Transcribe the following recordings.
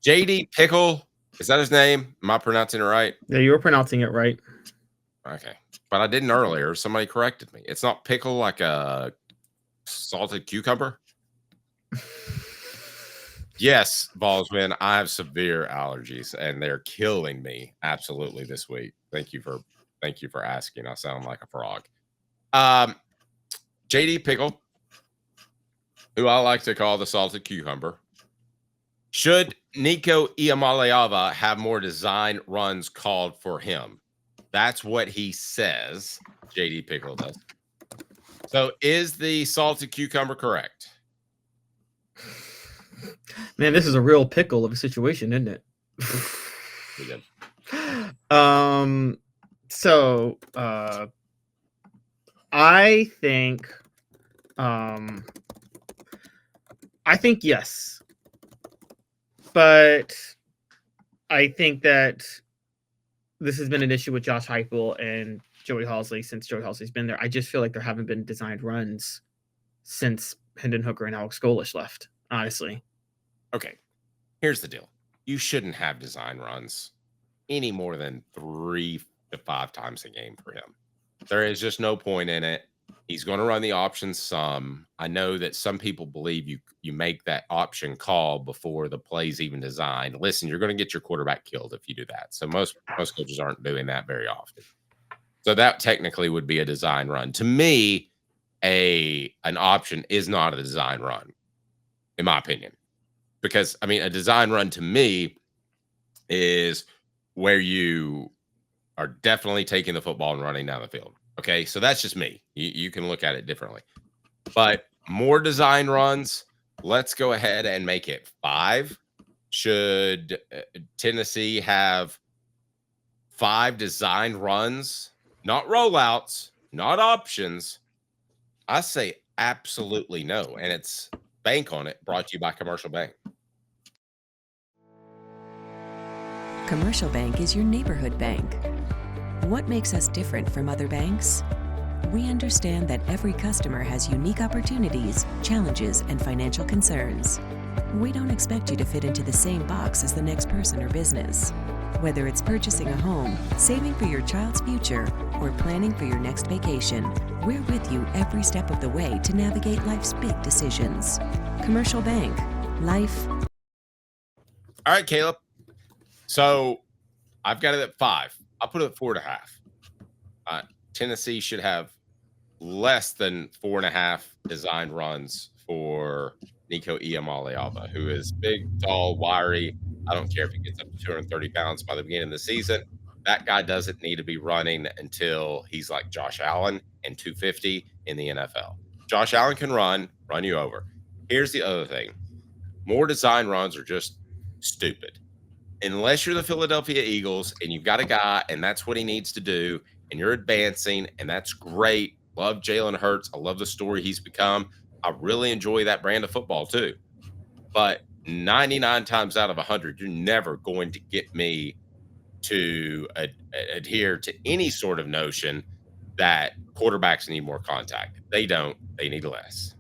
JD Pickle, is that his name? Am I pronouncing it right? Yeah, you were pronouncing it right. Okay. But I didn't earlier. Somebody corrected me. It's not pickle like a salted cucumber? Yes, Baldwin, I have severe allergies and they're killing me absolutely this week. Thank you for asking. I sound like a frog. JD Pickle, who I like to call the salted cucumber. Should Nico Iamaleava have more design runs called for him? That's what he says. JD Pickle does. So is the salted cucumber correct? Man, this is a real pickle of a situation, isn't it? So I think yes. But I think that this has been an issue with Josh Heupel and Joey Halzle since Joey Halzle's been there. I just feel like there haven't been designed runs since Hendon Hooker and Alex Golesh left, honestly. Okay, here's the deal. You shouldn't have design runs any more than 3 to 5 times a game for him. There is just no point in it. He's going to run the options some. I know that some people believe you make that option call before the play's even designed. Listen, you're going to get your quarterback killed if you do that. So most coaches aren't doing that very often. So that technically would be a design run. To me, an option is not a design run, in my opinion. Because, I mean, a design run to me is where you are definitely taking the football and running down the field. Okay, so that's just me. You can look at it differently. But more design runs, let's go ahead and make it 5. Should Tennessee have 5 design runs, not rollouts, not options? I say absolutely no. And it's Bank on It, brought to you by Commercial Bank. Commercial Bank is your neighborhood bank. What makes us different from other banks? We understand that every customer has unique opportunities, challenges, and financial concerns. We don't expect you to fit into the same box as the next person or business. Whether it's purchasing a home, saving for your child's future, or planning for your next vacation, we're with you every step of the way to navigate life's big decisions. Commercial Bank. Life. All right, Caleb. So I've got it at 5. I'll put it at 4.5. Tennessee should have less than 4.5 design runs for Nico Iamaleava, who is big, tall, wiry. I don't care if he gets up to 230 pounds by the beginning of the season. That guy doesn't need to be running until he's like Josh Allen and 250 in the NFL. Josh Allen can run you over. Here's the other thing. More design runs are just stupid. Unless you're the Philadelphia Eagles and you've got a guy and that's what he needs to do and you're advancing and that's great. Love Jalen Hurts. I love the story he's become. I really enjoy that brand of football too. But 99 times out of 100, you're never going to get me to adhere to any sort of notion that quarterbacks need more contact. They don't. They need less.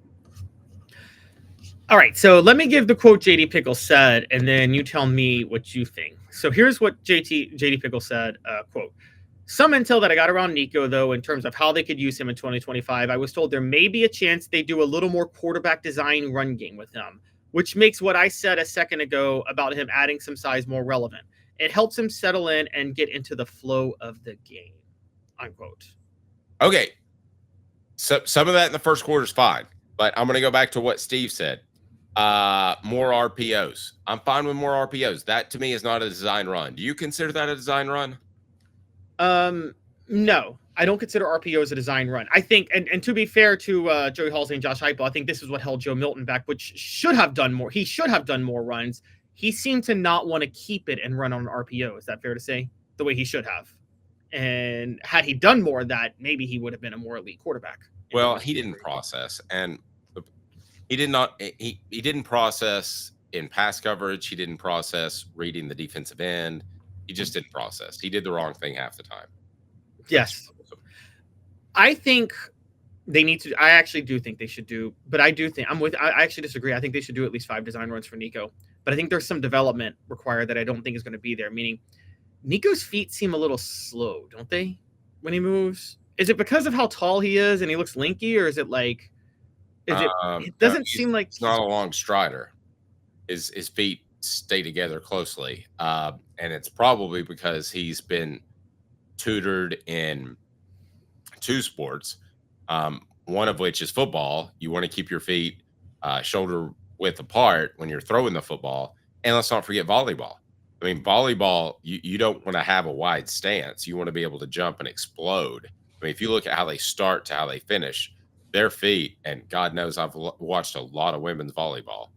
All right, so let me give the quote JD Pickle said, and then you tell me what you think. So here's what JD Pickle said, quote, "Some intel that I got around Nico, though, in terms of how they could use him in 2025, I was told there may be a chance they do a little more quarterback design run game with him, which makes what I said a second ago about him adding some size more relevant. It helps him settle in and get into the flow of the game," unquote. Okay. So some of that in the first quarter is fine, but I'm going to go back to what Steve said. More RPOs. I'm fine with more RPOs. That to me is not a design run. Do you consider that a design run? No, I don't consider RPOs a design run. I think, and to be fair to Joey Halzle and Josh Heupel, I think this is what held Joe Milton back, which should have done more. He should have done more runs. He seemed to not want to keep it and run on an RPO. Is that fair to say? The way he should have. And had he done more of that, maybe he would have been a more elite quarterback. Well, he didn't process, and he did not. He didn't process in pass coverage. He didn't process reading the defensive end. He just didn't process. He did the wrong thing half the time. Yes. I think they need to. I actually do think they should do, but I do think I actually disagree. I think they should do at least 5 design runs for Nico. but I think there's some development required that I don't think is going to be there. Meaning, Nico's feet seem a little slow, don't they, when he moves? Is it because of how tall he is and he looks lanky, or is it like, it No, doesn't seem like he's not a long strider. His feet stay together closely, and it's probably because he's been tutored in 2 sports, one of which is football. You want to keep your feet shoulder width apart when you're throwing the football, and let's not forget volleyball. I mean, volleyball, you don't want to have a wide stance. You want to be able to jump and explode. I mean, if you look at how they start to how they finish, their feet, and God knows I've watched a lot of women's volleyball.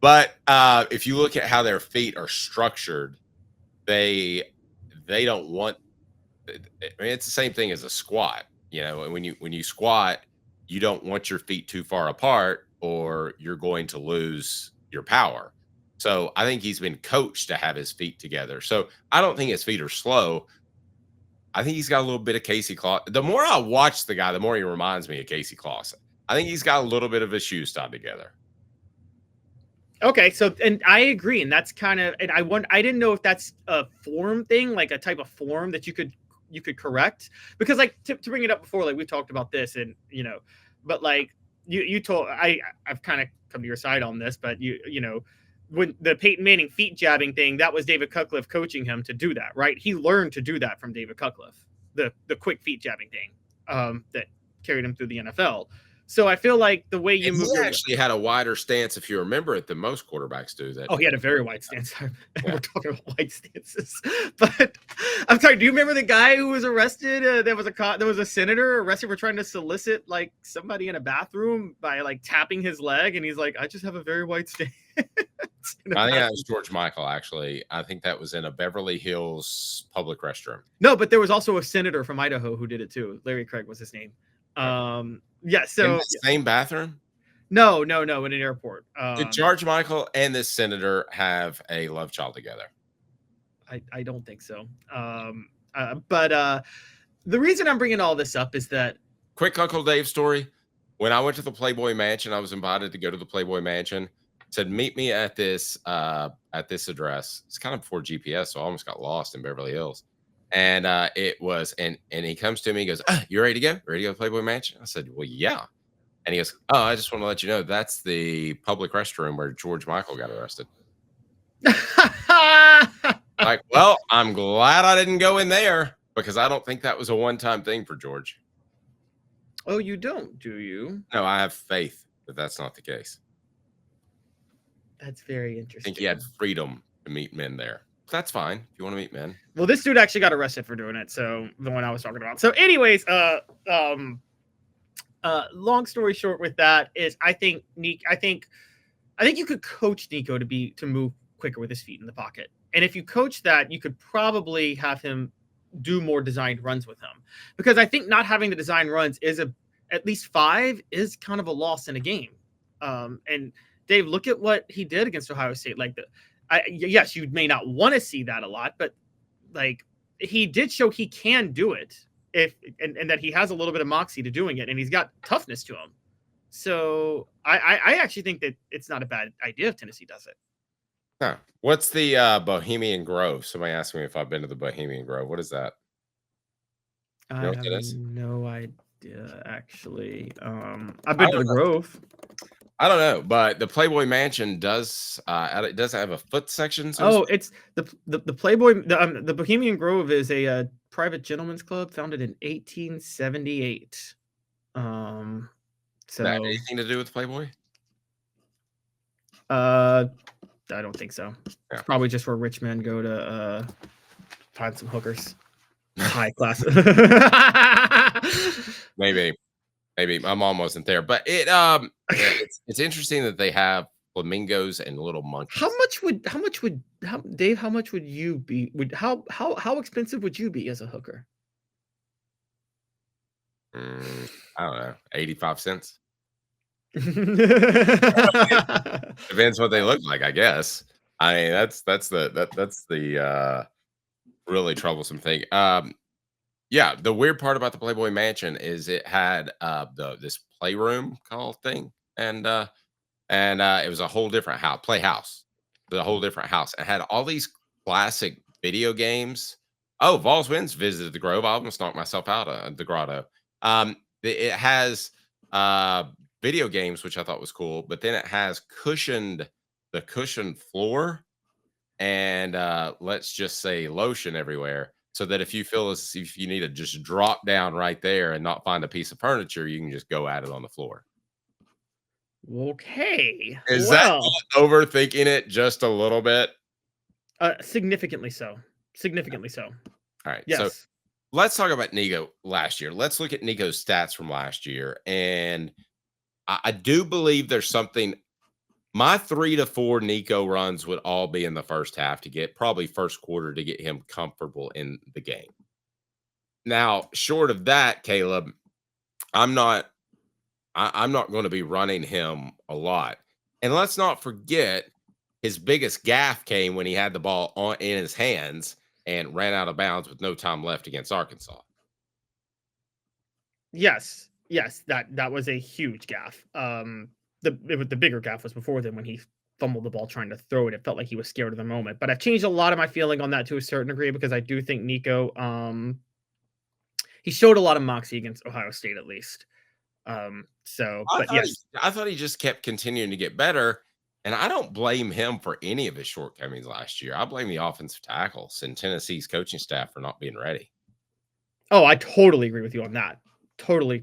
But if you look at how their feet are structured, they don't want. I mean, it's the same thing as a squat. You know, when you squat, you don't want your feet too far apart, or you're going to lose your power. So I think he's been coached to have his feet together. So I don't think his feet are slow. I think he's got a little bit of Casey Clausen. The more I watch the guy, the more he reminds me of Casey Clausen. I think he's got a little bit of his shoes tied together. Okay, so, and I agree, and that's kind of, and I didn't know if that's a form thing, like a type of form that you could correct, because like to bring it up before, like we talked about this, and you know, but like you told, I've kind of come to your side on this, but you know, when the Peyton Manning feet jabbing thing, that was David Cutcliffe coaching him to do that, right? He learned to do that from David Cutcliffe, the quick feet jabbing thing, that carried him through the NFL. So I feel like the way you move, he actually had a wider stance, if you remember it, than most quarterbacks do. That he had a very wide stance. We're talking about wide stances, but I'm sorry. Do you remember the guy who was arrested? There was a senator arrested for trying to solicit like somebody in a bathroom by like tapping his leg, and he's like, "I just have a very wide stance." I think that was George Michael. Actually, I think that was in a Beverly Hills public restroom. No, but there was also a senator from Idaho who did it too. Larry Craig was his name. Yeah, so in the same bathroom? No, in an airport. Did George Michael and this senator have a love child together? I don't think so. But the reason I'm bringing all this up is that quick Uncle Dave story. When I went to the Playboy Mansion, I was invited to go to the Playboy Mansion. Said meet me at this address. It's kind of before GPS, so I almost got lost in Beverly Hills. And it was, and he comes to me, he goes, "You ready to go? Ready to go to Playboy Mansion?" I said, "Well, yeah." And he goes, "Oh, I just want to let you know that's the public restroom where George Michael got arrested." Like, well, I'm glad I didn't go in there, because I don't think that was a one-time thing for George. Oh, you don't, do you? No, I have faith that that's not the case. That's very interesting. I think he had freedom to meet men there. That's fine if you want to meet men. Well, this dude actually got arrested for doing it. So the one I was talking about. So, anyways, long story short, with that is, I think you could coach Nico to move quicker with his feet in the pocket, and if you coach that, you could probably have him do more designed runs with him, because I think not having the design runs is at least 5 is kind of a loss in a game. And Dave, look at what he did against Ohio State. Like yes, you may not want to see that a lot, but like he did show he can do it and that he has a little bit of moxie to doing it, and he's got toughness to him. So I actually think that it's not a bad idea if Tennessee does it. Huh. What's the Bohemian Grove? Somebody asked me if I've been to the Bohemian Grove. What is that? I have no idea, actually. I've been to the Grove. I don't know, but the Playboy Mansion does it doesn't have a foot section. So it's the Playboy. The Bohemian Grove is a private gentleman's club founded in 1878. So that anything to do with Playboy? I don't think so. Yeah. It's probably just where rich men go to find some hookers. High class. Maybe my mom wasn't there, but it's interesting that they have flamingos and little monkeys. How much would Dave? How much would you be? How expensive would you be as a hooker? I don't know, 85 cents. Depends what they look like, I guess. I mean, that's the really troublesome thing. Yeah, the weird part about the Playboy Mansion is it had this playroom call thing, and and it was a whole different house. It was a whole different house, and had all these classic video games. Oh, Vols wins visited the Grove. I almost knocked myself out of the grotto. It has uh, video games, which I thought was cool, but then it has the cushioned floor and let's just say lotion everywhere, so that if you feel as if you need to just drop down right there and not find a piece of furniture, you can just go at it on the floor. Okay. Is that Well, overthinking it just a little bit? significantly so. Significantly so. All right. So Yes. let's talk about Nico last year. Let's look at Nico's stats from last year. And I do believe there's something. My 3 to 4 Nico runs would all be in the first half to get probably first quarter to get him comfortable in the game. Now, short of that, Caleb, I'm not I'm not going to be running him a lot. And let's not forget his biggest gaffe came when he had the ball in his hands and ran out of bounds with no time left against Arkansas. Yes. Yes. That was a huge gaff. The bigger gaff was before then when he fumbled the ball trying to throw it. It felt like he was scared of the moment. But I've changed a lot of my feeling on that to a certain degree because I do think Nico he showed a lot of moxie against Ohio State at least. I thought he just kept continuing to get better. And I don't blame him for any of his shortcomings last year. I blame the offensive tackles and Tennessee's coaching staff for not being ready. Oh, I totally agree with you on that. Totally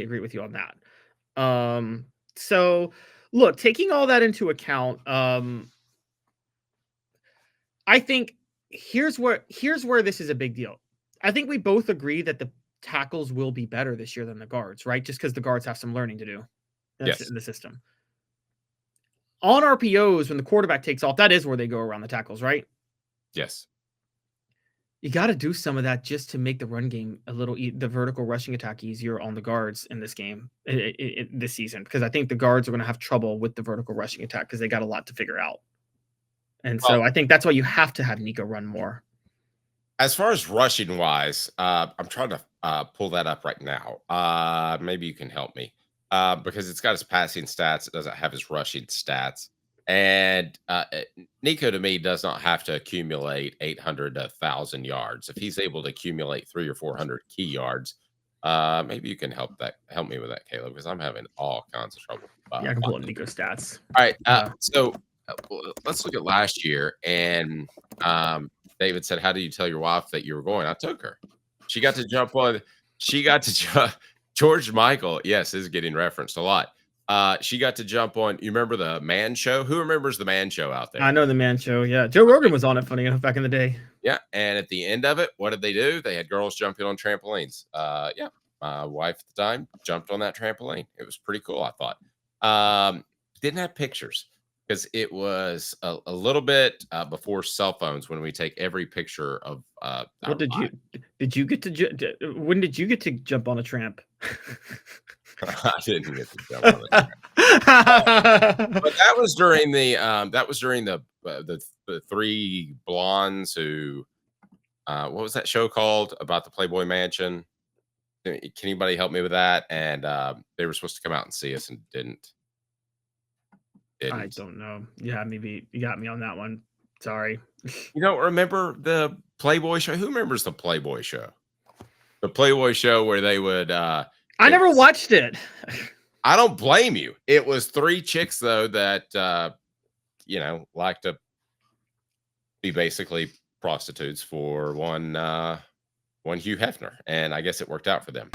agree with you on that. So look, taking all that into account, I think here's where this is a big deal. I think we both agree that the tackles will be better this year than the guards, right? Just because the guards have some learning to do in the system. On RPOs, when the quarterback takes off, that is where they go around the tackles, right? Yes. You got to do some of that just to make the run game the vertical rushing attack easier on the guards in this game, this season, because I think the guards are going to have trouble with the vertical rushing attack because they got a lot to figure out. And so I think that's why you have to have Nico run more. As far as rushing wise, I'm trying to pull that up right now. Maybe you can help me because it's got his passing stats. It doesn't have his rushing stats. And Nico, to me, does not have to accumulate 800 to 1,000 yards. If he's able to accumulate 300 or 400 key yards, maybe you can help me with that, Caleb, because I'm having all kinds of trouble. Yeah, I can pull up Nico stats. All right. So let's look at last year. And David said, "How do you tell your wife that you were going?" I took her. She got to jump on. George Michael. Yes, is getting referenced a lot. She got to jump on. You remember the Man Show? Who remembers the Man Show out there? I know the Man Show. Yeah, Joe Rogan was on it. Funny enough, back in the day. Yeah, and at the end of it, what did they do? They had girls jumping on trampolines. Yeah, my wife at the time jumped on that trampoline. It was pretty cool, I thought. Didn't have pictures because it was a little bit before cell phones when we take every picture of. What did you get to? When did you get to jump on a tramp? I didn't get to jump on the tramp. But that was during the three blondes who. What was that show called about the Playboy Mansion? Can anybody help me with that? And they were supposed to come out and see us and didn't. I don't know. Yeah, maybe you got me on that one. Sorry. You don't remember the Playboy show? Who remembers the Playboy show? The Playboy show where they would. I never watched it. I don't blame you. It was three chicks though that like to be basically prostitutes for one Hugh Hefner, and I guess it worked out for them.